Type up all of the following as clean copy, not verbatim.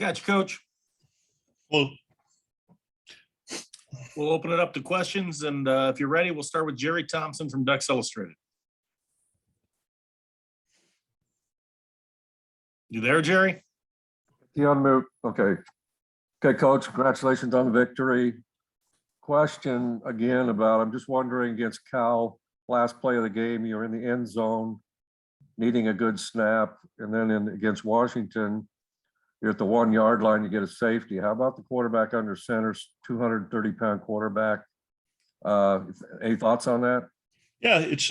Got you, Coach. Well, We'll open it up to questions, and if you're ready, we'll start with Jerry Thompson from Ducks Illustrated. You there, Jerry? You unmute. Okay. Okay, Coach, congratulations on the victory. Question again about, I'm just wondering, against Cal, last play of the game, you're in the end zone, needing a good snap, and then against Washington, you're at the 1 yard line, you get a safety. How about the quarterback under center, 230-pound quarterback? Any thoughts on that? yeah, it's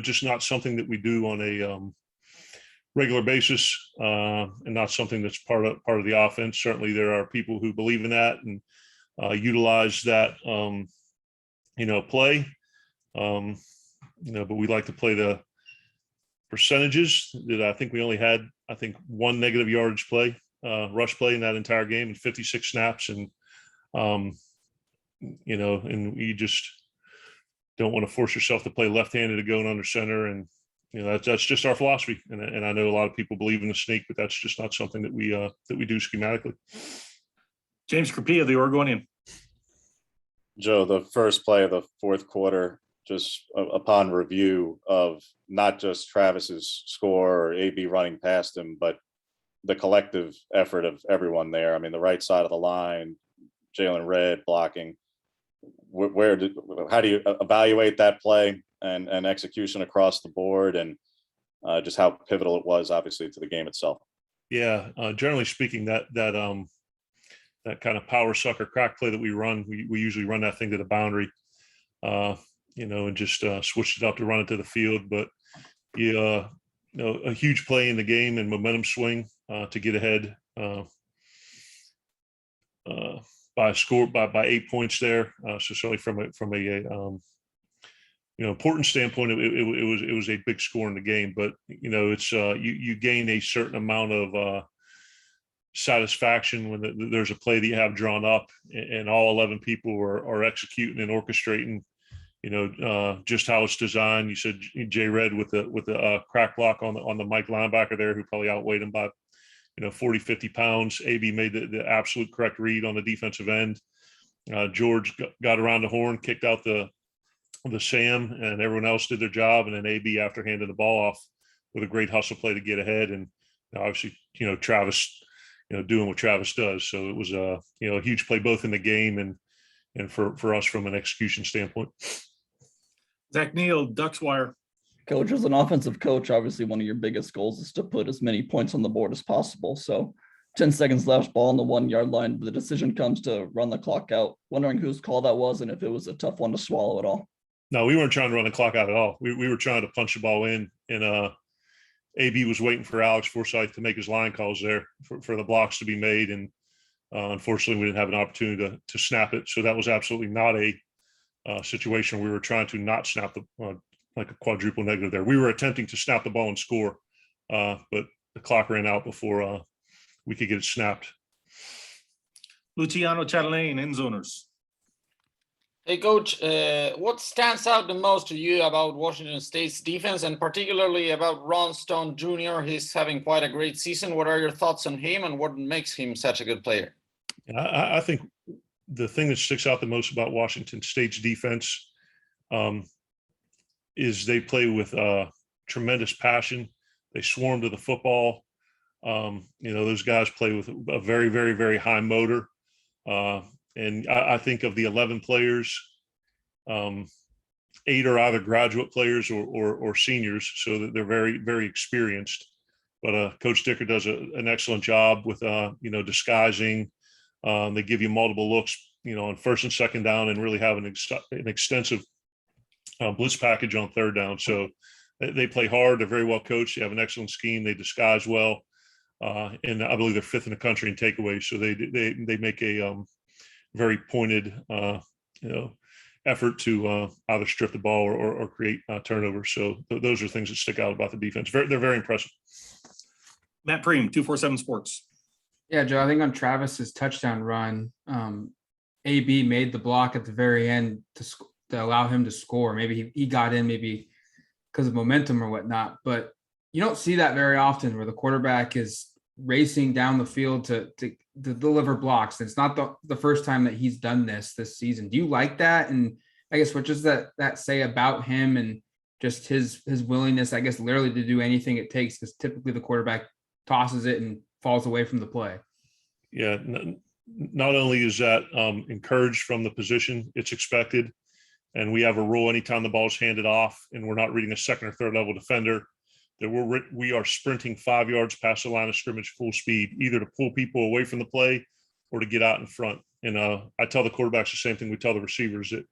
just not something that we do on a regular basis, and not something that's part of the offense. Certainly, there are people who believe in that and utilize that play. But we like to play the percentages that I think we only had, one negative yardage play, rush play in that entire game and 56 snaps. And, and we just don't want to force yourself to play left-handed to go under center. And, that's just our philosophy. And I know a lot of people believe in the sneak, but that's just not something that we do schematically. James Crapia, the Oregonian. Joe, the first play of the fourth quarter, just upon review of not just Travis's score or AB running past him, but the collective effort of everyone there. I mean, the right side of the line, Jalen Red blocking. How do you evaluate that play and execution across the board, and just how pivotal it was, obviously, to the game itself? Yeah, generally speaking, that kind of power sucker crack play that we run, we usually run that thing to the boundary, and just switch it up to run it to the field. But a huge play in the game and momentum swing to get ahead by a score by 8 points there. So certainly from a important standpoint, it was a big score in the game. But it's you gain a certain amount of satisfaction when there's a play that you have drawn up and all 11 people are executing and orchestrating. Just how it's designed. You said Jay Red with the crack block on the Mike linebacker there, who probably outweighed him by 40, 50 pounds. AB made the absolute correct read on the defensive end. George got around the horn, kicked out the Sam, and everyone else did their job. And then AB, after handing the ball off, with a great hustle play to get ahead. And obviously, Travis, doing what Travis does. So it was a huge play both in the game and for us from an execution standpoint. Zach Neal, Ducks Wire. Coach, as an offensive coach, obviously one of your biggest goals is to put as many points on the board as possible. So 10 seconds left, ball on the 1 yard line. The decision comes to run the clock out. Wondering whose call that was and if it was a tough one to swallow at all. No, we weren't trying to run the clock out at all. We were trying to punch the ball in, and AB was waiting for Alex Forsythe to make his line calls there for the blocks to be made. And unfortunately, we didn't have an opportunity to snap it. So that was absolutely not a situation we were trying to not snap the like a quadruple negative there. We were attempting to snap the ball and score, but the clock ran out before we could get it snapped. Luciano Chatelain, end zoners. Hey, Coach, what stands out the most to you about Washington State's defense, and particularly about Ron Stone Jr.? He's having quite a great season. What are your thoughts on him, and what makes him such a good player? I think the thing that sticks out the most about Washington State's defense is they play with tremendous passion. They swarm to the football. Those guys play with a very, very, very high motor. And I think of the 11 players, 8 are either graduate players or seniors, so that they're very, very experienced. But Coach Dicker does an excellent job with, disguising. They give you multiple looks, on first and second down, and really have an extensive blitz package on third down. So they play hard. They're very well coached. They have an excellent scheme. They disguise well. And I believe they're 5th in the country in takeaways. So they make a very pointed, effort to either strip the ball or create turnovers. So those are things that stick out about the defense. They're very impressive. Matt Preem, 247 Sports. Yeah, Joe, I think on Travis's touchdown run, AB made the block at the very end to allow him to score. Maybe he got in, maybe because of momentum or whatnot. But you don't see that very often, where the quarterback is racing down the field to deliver blocks. It's not the first time that he's done this season. Do you like that? And I guess what does that say about him and just his willingness, I guess, literally to do anything it takes, because typically the quarterback tosses it and falls away from the play. Yeah, not only is that encouraged from the position, it's expected. And we have a rule anytime the ball is handed off and we're not reading a second or third level defender, that we are sprinting 5 yards past the line of scrimmage full speed, either to pull people away from the play or to get out in front. And I tell the quarterbacks the same thing we tell the receivers, that,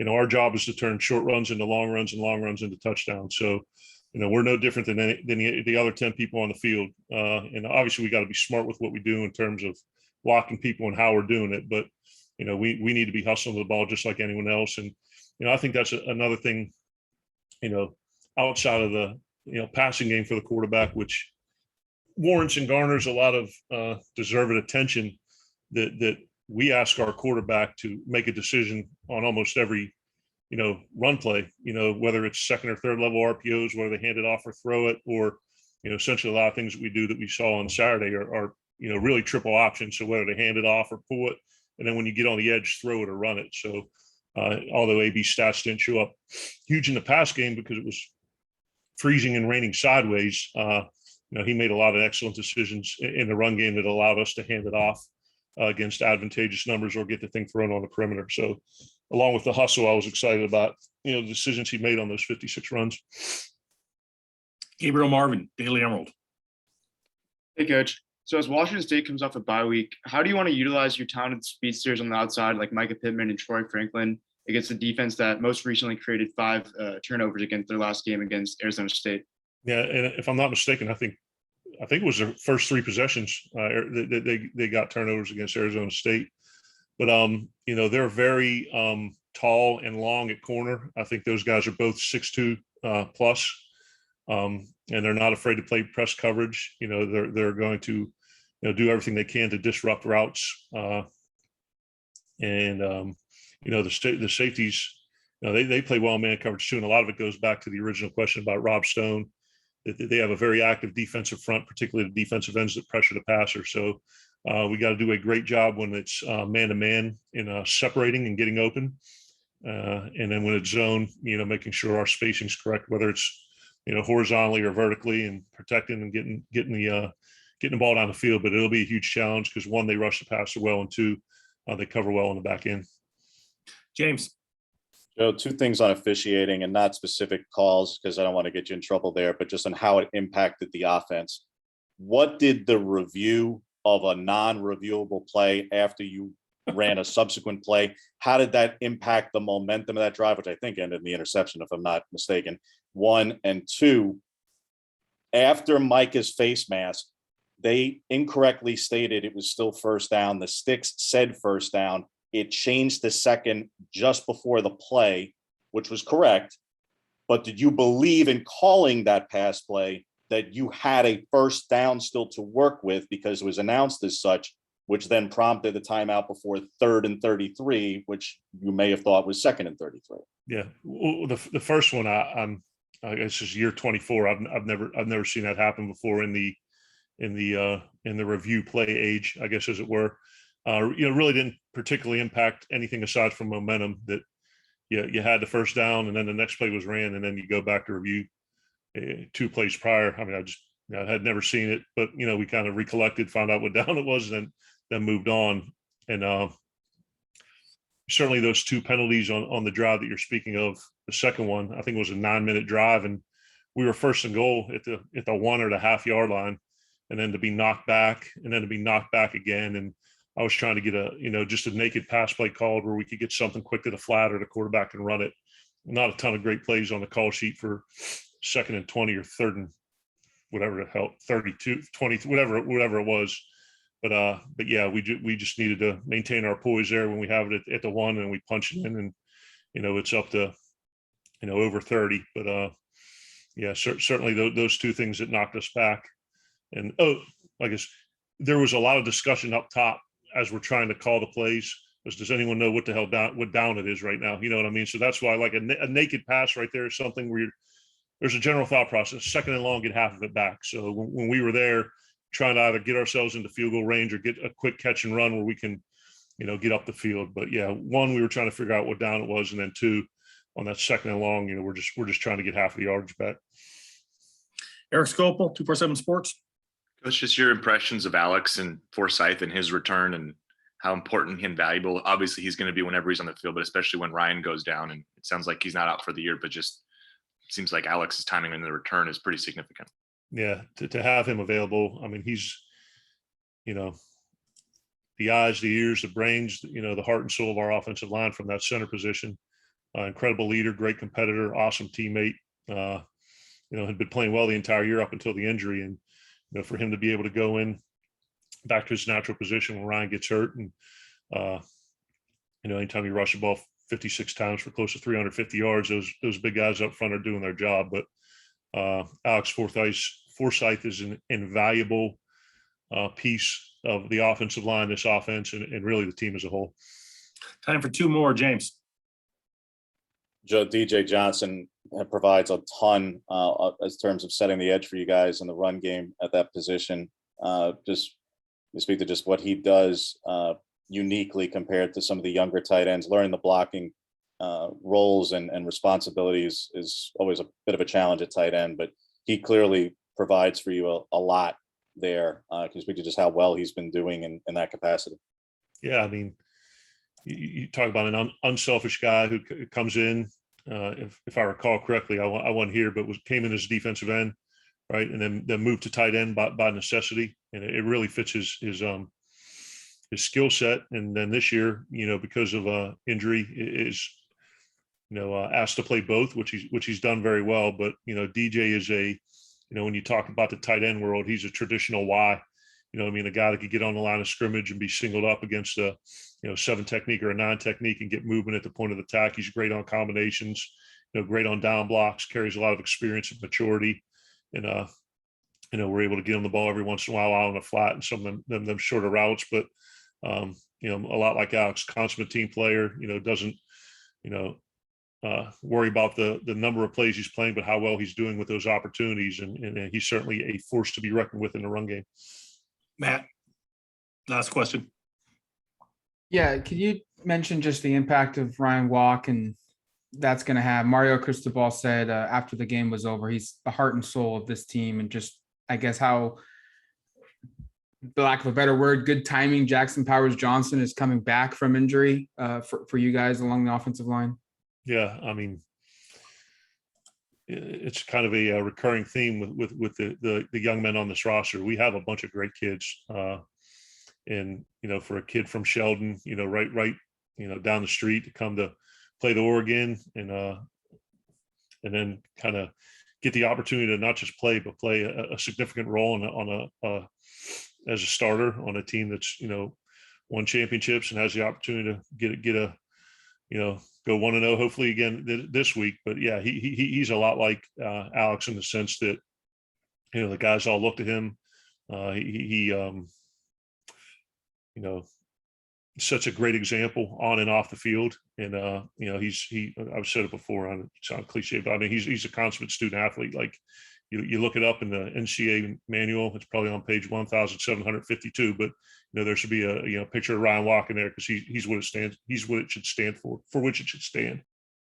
our job is to turn short runs into long runs and long runs into touchdowns. So, we're no different than the other 10 people on the field. And obviously we got to be smart with what we do in terms of blocking people and how we're doing it. But, we need to be hustling the ball just like anyone else. And, I think that's another thing, outside of the, passing game for the quarterback, which warrants and garners a lot of deserved attention, that we ask our quarterback to make a decision on almost every, run play, whether it's second or third level RPOs, whether they hand it off or throw it, or, essentially a lot of things that we do that we saw on Saturday are really triple options. So whether they hand it off or pull it, and then when you get on the edge, throw it or run it. So although AB stats didn't show up huge in the pass game because it was freezing and raining sideways, he made a lot of excellent decisions in the run game that allowed us to hand it off against advantageous numbers or get the thing thrown on the perimeter. So along with the hustle, I was excited about, the decisions he made on those 56 runs. Gabriel Marvin, Daily Emerald. Hey, Coach. So as Washington State comes off a bye week, how do you want to utilize your talented speedsters on the outside like Micah Pittman and Troy Franklin against the defense that most recently created 5 turnovers against their last game against Arizona State? Yeah, and if I'm not mistaken, I think it was their first 3 possessions they got turnovers against Arizona State. But they're very tall and long at corner. I think those guys are both 6'2" plus, and they're not afraid to play press coverage. They're going to do everything they can to disrupt routes. The safeties, they play well in man coverage too. And a lot of it goes back to the original question about Rob Stone, that they have a very active defensive front, particularly the defensive ends that pressure the passer. So we got to do a great job when it's man-to-man in separating and getting open. And then when it's zone, making sure our spacing is correct, whether it's, horizontally or vertically, and protecting and getting the ball down the field. But it'll be a huge challenge because 1, they rush the passer well, and 2, they cover well on the back end. James. Joe, 2 things on officiating, and not specific calls because I don't want to get you in trouble there, but just on how it impacted the offense. What did the review of a non-reviewable play after you ran a subsequent play, how did that impact the momentum of that drive, which I think ended in the interception, if I'm not mistaken? 1, and 2, after Micah's face mask, they incorrectly stated it was still first down. The sticks said first down. It changed to second just before the play, which was correct. But did you believe in calling that pass play that you had a first down still to work with because it was announced as such, which then prompted the timeout before 3rd and 33, which you may have thought was 2nd and 33? Yeah, well, the first one, I guess is year 24. I've never seen that happen before in the review play age, I guess, as it were. Really didn't particularly impact anything aside from momentum. That you had the first down, and then the next play was ran, and then you go back to review 2 plays prior. I mean, I had never seen it, but we kind of recollected, found out what down it was, and then moved on. And certainly those 2 penalties on the drive that you're speaking of, the second one, I think it was a 9-minute drive, and we were first and goal at the 1 or the half-yard line, and then to be knocked back, and then to be knocked back again. And I was trying to get just a naked pass play called where we could get something quick to the flat or the quarterback can run it. Not a ton of great plays on the call sheet for 2nd and 20 or 3rd and whatever the hell, 32, 20, whatever it was. But yeah, we just needed to maintain our poise there when we have it at the 1 and we punch it in, and it's up to over 30. But yeah, certainly those 2 things that knocked us back. And I guess there was a lot of discussion up top as we're trying to call the plays. Does anyone know what the hell down it is right now? You know what I mean? So that's why, like, a naked pass right there is something where there's a general thought process. 2nd and long, get half of it back. So when we were there, trying to either get ourselves into field goal range or get a quick catch and run where we can, get up the field. But yeah, one, we were trying to figure out what down it was, and then two, on that second and long, we're just trying to get half of the yardage back. Eric Scopel, 247 Sports. Coach, just your impressions of Alex and Forsyth and his return and how important and valuable, obviously, he's going to be whenever he's on the field, but especially when Ryan goes down. And it sounds like he's not out for the year, but just seems like Alex's timing in the return is pretty significant. Yeah, to have him available. I mean, he's, the eyes, the ears, the brains, the heart and soul of our offensive line from that center position. Incredible leader, great competitor, awesome teammate. Had been playing well the entire year up until the injury. And, for him to be able to go in back to his natural position when Ryan gets hurt. And, anytime you rush the ball 56 times for close to 350 yards, those big guys up front are doing their job. But Alex Forsyth is an invaluable piece of the offensive line, this offense, and really the team as a whole. Time for two more, James. Joe, DJ Johnson provides a ton as terms of setting the edge for you guys in the run game at that position. Just to speak to just what he does uniquely compared to some of the younger tight ends. Learning the blocking roles and responsibilities is always a bit of a challenge at tight end, but he clearly provides for you a lot there. Can you speak to just how well he's been doing in that capacity? Yeah, I mean, you talk about an unselfish guy who comes in. If I recall correctly, I wasn't here, but came in as a defensive end, right, and then moved to tight end by necessity, and it really fits his skill set. And then this year, because of injury, is asked to play both, which he's done very well. But DJ is when you talk about the tight end world, he's a traditional Y. A guy that could get on the line of scrimmage and be singled up against a 7 technique or a 9 technique and get movement at the point of attack. He's great on combinations, great on down blocks, carries a lot of experience and maturity. And we're able to get him the ball every once in a while out on the flat and some of them shorter routes. But a lot like Alex, consummate team player, doesn't worry about the number of plays he's playing, but how well he's doing with those opportunities. And he's certainly a force to be reckoned with in the run game. Matt, last question. Yeah, could you mention just the impact of Ryan Walk and that's going to have? Mario Cristobal said after the game was over, he's the heart and soul of this team, and just, I guess, how, for lack of a better word, good timing Jackson Powers Johnson is coming back from injury for you guys along the offensive line. Yeah, I mean, it's kind of a recurring theme with the young men on this roster. We have a bunch of great kids, and for a kid from Sheldon, right, down the street to come to play the Oregon and then kind of get the opportunity to not just play, but play a significant role as a starter on a team that's won championships and has the opportunity to get a go 1-0 hopefully again this week. But yeah, he's a lot like Alex in the sense that the guys all look to him. He such a great example on and off the field, and I've said it before, I sound cliche, but I mean he's a consummate student athlete. Like you look it up in the NCAA manual, it's probably on page 1752, but there should be a picture of Ryan Walk in there because he's what it stands, he's what it should stand for which it should stand.